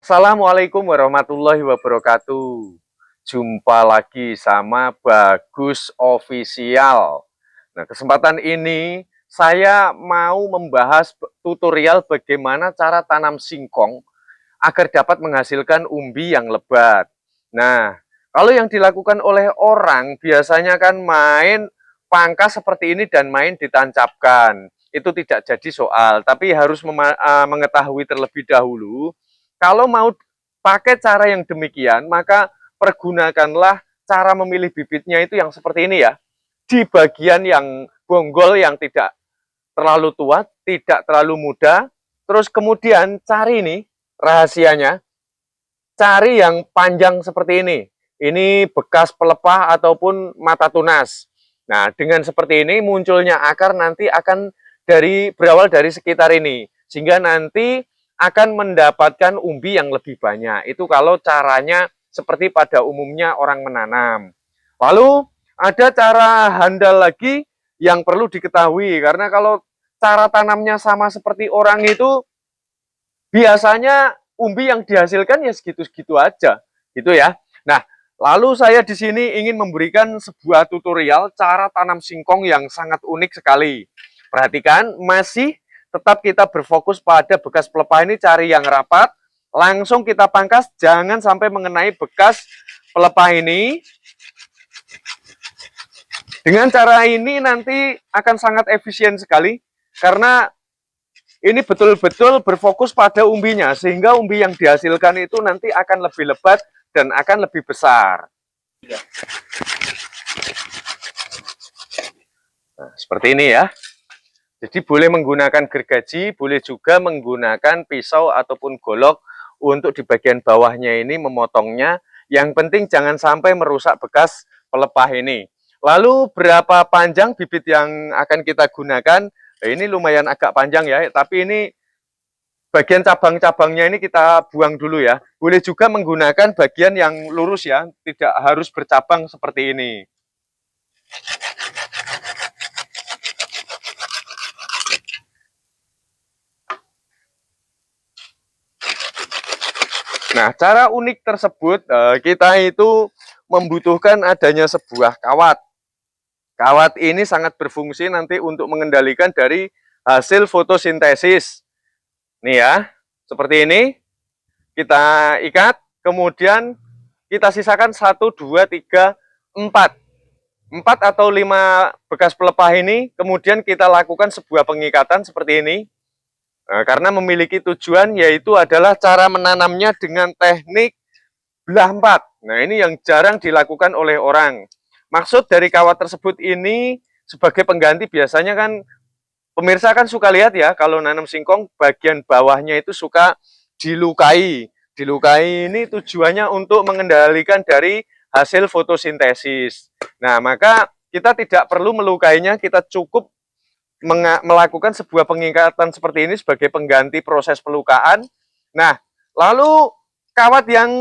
Assalamualaikum warahmatullahi wabarakatuh. Jumpa lagi sama Bagus Official. Nah, kesempatan ini saya mau membahas tutorial bagaimana cara tanam singkong agar dapat menghasilkan umbi yang lebat. Nah, kalau yang dilakukan oleh orang biasanya kan main pangkas seperti ini dan main ditancapkan. Itu tidak jadi soal, tapi harus mengetahui terlebih dahulu. Kalau mau pakai cara yang demikian, maka pergunakanlah cara memilih bibitnya itu yang seperti ini ya. Di bagian yang bonggol yang tidak terlalu tua, tidak terlalu muda. Terus kemudian cari nih rahasianya, cari yang panjang seperti ini. Ini bekas pelepah ataupun mata tunas. Nah, dengan seperti ini munculnya akar nanti akan berawal dari sekitar ini. Sehingga nanti akan mendapatkan umbi yang lebih banyak. Itu kalau caranya seperti pada umumnya orang menanam. Lalu ada cara handal lagi yang perlu diketahui. Karena kalau cara tanamnya sama seperti orang itu, biasanya umbi yang dihasilkan ya segitu-segitu aja, gitu ya. Nah, lalu saya di sini ingin memberikan sebuah tutorial cara tanam singkong yang sangat unik sekali. Perhatikan, masih tetap kita berfokus pada bekas pelepah ini, cari yang rapat, langsung kita pangkas, jangan sampai mengenai bekas pelepah ini. Dengan cara ini nanti akan sangat efisien sekali, karena ini betul-betul berfokus pada umbinya, sehingga umbi yang dihasilkan itu nanti akan lebih lebat dan akan lebih besar. Nah, seperti ini ya. Jadi boleh menggunakan gergaji, boleh juga menggunakan pisau ataupun golok untuk di bagian bawahnya ini memotongnya. Yang penting jangan sampai merusak bekas pelepah ini. Lalu berapa panjang bibit yang akan kita gunakan? Nah, ini lumayan agak panjang ya, tapi ini bagian cabang-cabangnya ini kita buang dulu ya. Boleh juga menggunakan bagian yang lurus ya, tidak harus bercabang seperti ini. Nah, cara unik tersebut kita itu membutuhkan adanya sebuah kawat. Kawat ini sangat berfungsi nanti untuk mengendalikan dari hasil fotosintesis. Nih ya, seperti ini. Kita ikat, kemudian kita sisakan 1, 2, 3, 4. 4 atau 5 bekas pelepah ini, kemudian kita lakukan sebuah pengikatan seperti ini. Nah, karena memiliki tujuan yaitu adalah cara menanamnya dengan teknik belah 4. Nah, ini yang jarang dilakukan oleh orang. Maksud dari kawat tersebut ini sebagai pengganti, biasanya kan pemirsa kan suka lihat ya, kalau nanam singkong bagian bawahnya itu suka dilukai. Dilukai ini tujuannya untuk mengendalikan dari hasil fotosintesis. Nah, maka kita tidak perlu melukainya, kita cukup melakukan sebuah pengikatan seperti ini sebagai pengganti proses pelukaan. Nah, lalu kawat yang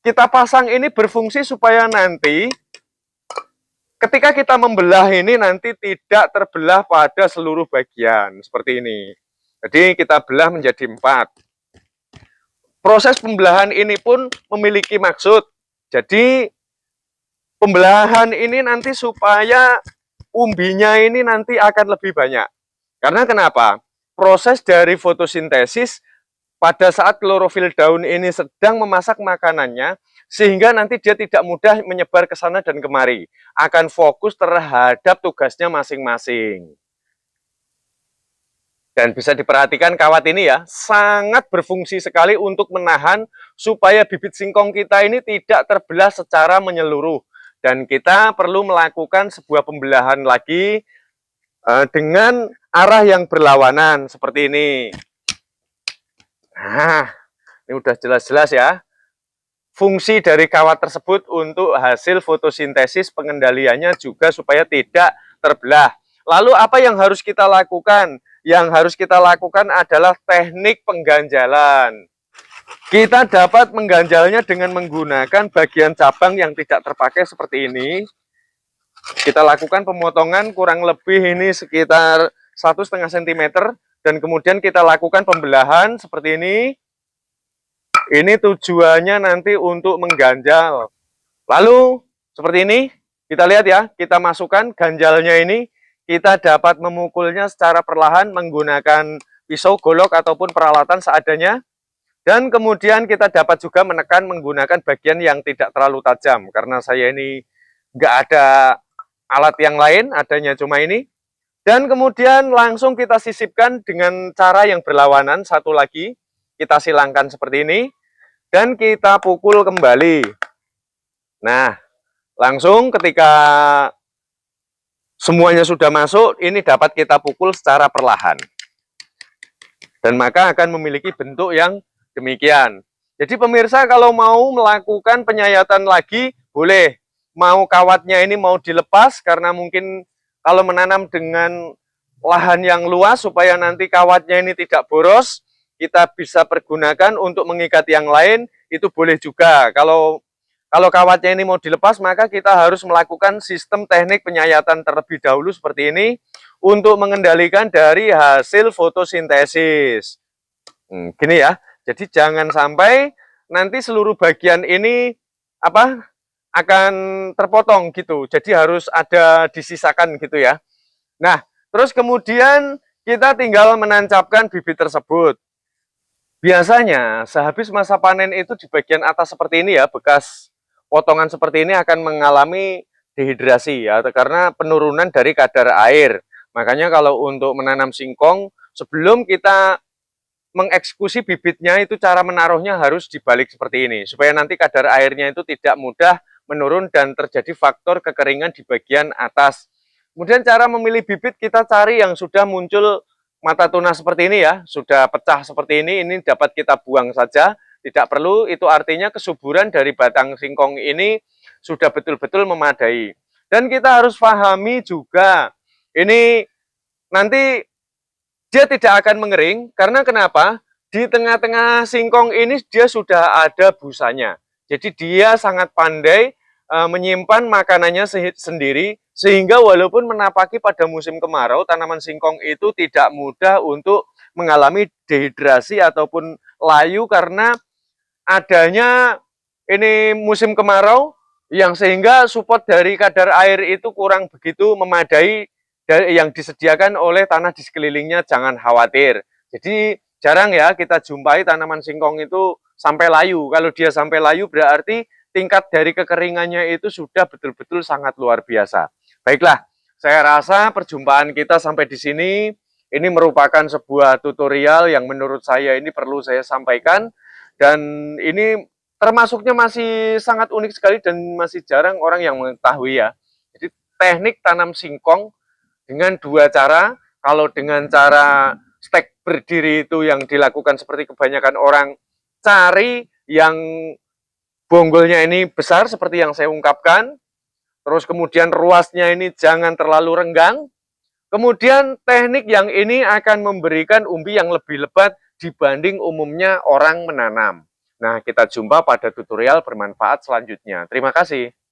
kita pasang ini berfungsi supaya nanti ketika kita membelah ini nanti tidak terbelah pada seluruh bagian seperti ini. Jadi kita belah menjadi 4. Proses pembelahan ini pun memiliki maksud. Jadi pembelahan ini nanti supaya umbinya ini nanti akan lebih banyak. Karena kenapa? Proses dari fotosintesis pada saat klorofil daun ini sedang memasak makanannya, sehingga nanti dia tidak mudah menyebar ke sana dan kemari. Akan fokus terhadap tugasnya masing-masing. Dan bisa diperhatikan kawat ini ya, sangat berfungsi sekali untuk menahan supaya bibit singkong kita ini tidak terbelah secara menyeluruh. Dan kita perlu melakukan sebuah pembelahan lagi dengan arah yang berlawanan seperti ini. Nah, ini udah jelas-jelas ya. Fungsi dari kawat tersebut untuk hasil fotosintesis, pengendaliannya juga supaya tidak terbelah. Lalu apa yang harus kita lakukan? Yang harus kita lakukan adalah teknik pengganjalan. Kita dapat mengganjalnya dengan menggunakan bagian cabang yang tidak terpakai seperti ini. Kita lakukan pemotongan kurang lebih ini sekitar 1,5 cm, dan kemudian kita lakukan pembelahan seperti ini. Ini tujuannya nanti untuk mengganjal. Lalu seperti ini, kita lihat ya, kita masukkan ganjalnya ini, kita dapat memukulnya secara perlahan menggunakan pisau golok ataupun peralatan seadanya. Dan kemudian kita dapat juga menekan menggunakan bagian yang tidak terlalu tajam. Karena saya ini nggak ada alat yang lain, adanya cuma ini. Dan kemudian langsung kita sisipkan dengan cara yang berlawanan, satu lagi. Kita silangkan seperti ini. Dan kita pukul kembali. Nah, langsung ketika semuanya sudah masuk, ini dapat kita pukul secara perlahan. Dan maka akan memiliki bentuk yang demikian. Jadi pemirsa kalau mau melakukan penyayatan lagi, boleh. Mau kawatnya ini mau dilepas, karena mungkin kalau menanam dengan lahan yang luas, supaya nanti kawatnya ini tidak boros, kita bisa pergunakan untuk mengikat yang lain, itu boleh juga. Kalau kawatnya ini mau dilepas, maka kita harus melakukan sistem teknik penyayatan terlebih dahulu seperti ini, untuk mengendalikan dari hasil fotosintesis. Gini ya, jadi jangan sampai nanti seluruh bagian ini akan terpotong gitu. Jadi harus ada disisakan gitu ya. Nah, terus kemudian kita tinggal menancapkan bibit tersebut. Biasanya sehabis masa panen itu di bagian atas seperti ini ya, bekas potongan seperti ini akan mengalami dehidrasi ya, karena penurunan dari kadar air. Makanya kalau untuk menanam singkong, sebelum kita mengeksekusi bibitnya, itu cara menaruhnya harus dibalik seperti ini, supaya nanti kadar airnya itu tidak mudah menurun dan terjadi faktor kekeringan di bagian atas. Kemudian cara memilih bibit, kita cari yang sudah muncul mata tunas seperti ini ya, sudah pecah seperti ini dapat kita buang saja, tidak perlu, itu artinya kesuburan dari batang singkong ini sudah betul-betul memadai. Dan kita harus pahami juga, ini nanti dia tidak akan mengering, karena kenapa? Di tengah-tengah singkong ini dia sudah ada busanya. Jadi dia sangat pandai menyimpan makanannya sendiri, sehingga walaupun menapaki pada musim kemarau, tanaman singkong itu tidak mudah untuk mengalami dehidrasi ataupun layu, karena adanya ini musim kemarau, yang sehingga support dari kadar air itu kurang begitu memadai dari yang disediakan oleh tanah di sekelilingnya. Jangan khawatir. Jadi jarang ya kita jumpai tanaman singkong itu sampai layu. Kalau dia sampai layu berarti tingkat dari kekeringannya itu sudah betul-betul sangat luar biasa. Baiklah, saya rasa perjumpaan kita sampai di sini. Ini merupakan sebuah tutorial yang menurut saya ini perlu saya sampaikan. Dan ini termasuknya masih sangat unik sekali dan masih jarang orang yang mengetahui ya. Jadi teknik tanam singkong dengan dua cara. Kalau dengan cara stek berdiri itu yang dilakukan seperti kebanyakan orang, cari yang bonggolnya ini besar seperti yang saya ungkapkan. Terus kemudian ruasnya ini jangan terlalu renggang. Kemudian teknik yang ini akan memberikan umbi yang lebih lebat dibanding umumnya orang menanam. Nah, kita jumpa pada tutorial bermanfaat selanjutnya. Terima kasih.